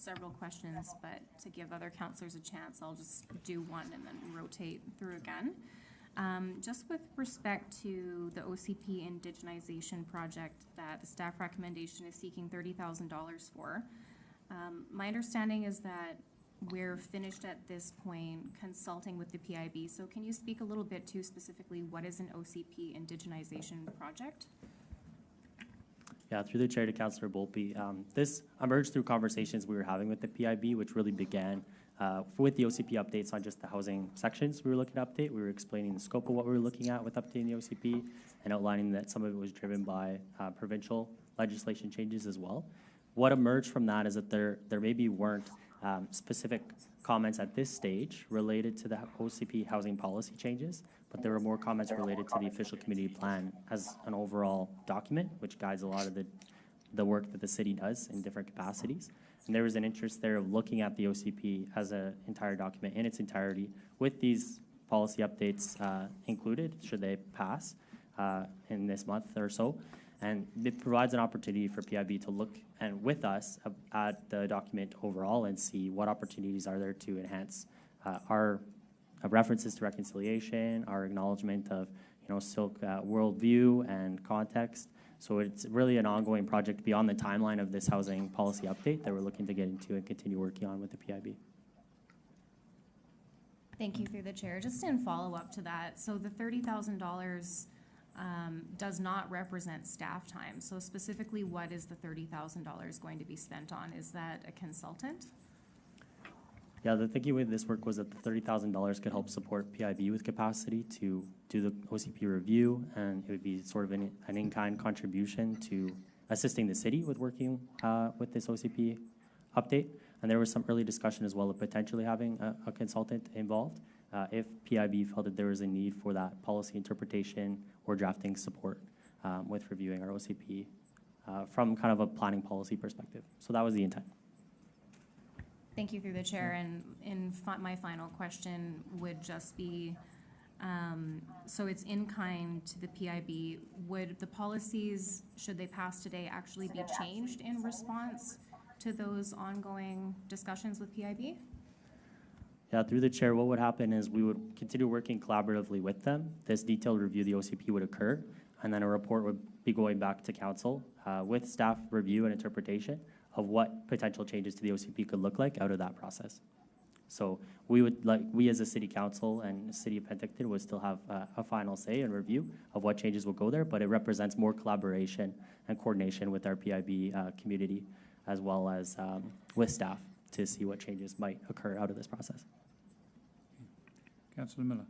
several questions, but to give other councillors a chance, I'll just do one and then rotate through again. Just with respect to the OCP indigenization project that the staff recommendation is seeking $30,000 for, my understanding is that we're finished at this point consulting with the PIB. So can you speak a little bit to specifically what is an OCP indigenization project? Yeah, through the chair to Councillor Boultbee. This emerged through conversations we were having with the PIB, which really began with the OCP updates on just the housing sections we were looking to update. We were explaining the scope of what we were looking at with updating the OCP and outlining that some of it was driven by provincial legislation changes as well. What emerged from that is that there maybe weren't specific comments at this stage related to the OCP housing policy changes, but there were more comments related to the official community plan as an overall document, which guides a lot of the work that the city does in different capacities. And there was an interest there of looking at the OCP as an entire document in its entirety with these policy updates included, should they pass in this month or so. And it provides an opportunity for PIB to look and with us at the document overall and see what opportunities are there to enhance our references to reconciliation, our acknowledgement of Silk worldview and context. So it's really an ongoing project beyond the timeline of this housing policy update that we're looking to get into and continue working on with the PIB. Thank you, through the chair. Just in follow-up to that, so the $30,000 does not represent staff time. So specifically, what is the $30,000 going to be spent on? Is that a consultant? Yeah, the thinking with this work was that the $30,000 could help support PIB with capacity to do the OCP review, and it would be sort of an in-kind contribution to assisting the city with working with this OCP update. And there was some early discussion as well of potentially having a consultant involved if PIB felt that there was a need for that policy interpretation or drafting support with reviewing our OCP from kind of a planning policy perspective. So that was the intent. Thank you, through the chair. And my final question would just be, so it's in kind to the PIB. Would the policies, should they pass today, actually be changed in response to those ongoing discussions with PIB? Yeah, through the chair, what would happen is we would continue working collaboratively with them. This detailed review of the OCP would occur, and then a report would be going back to council with staff review and interpretation of what potential changes to the OCP could look like out of that process. So we as a city council and City of Penticton would still have a final say and review of what changes will go there, but it represents more collaboration and coordination with our PIB community as well as with staff to see what changes might occur out of this process. Councillor Miller.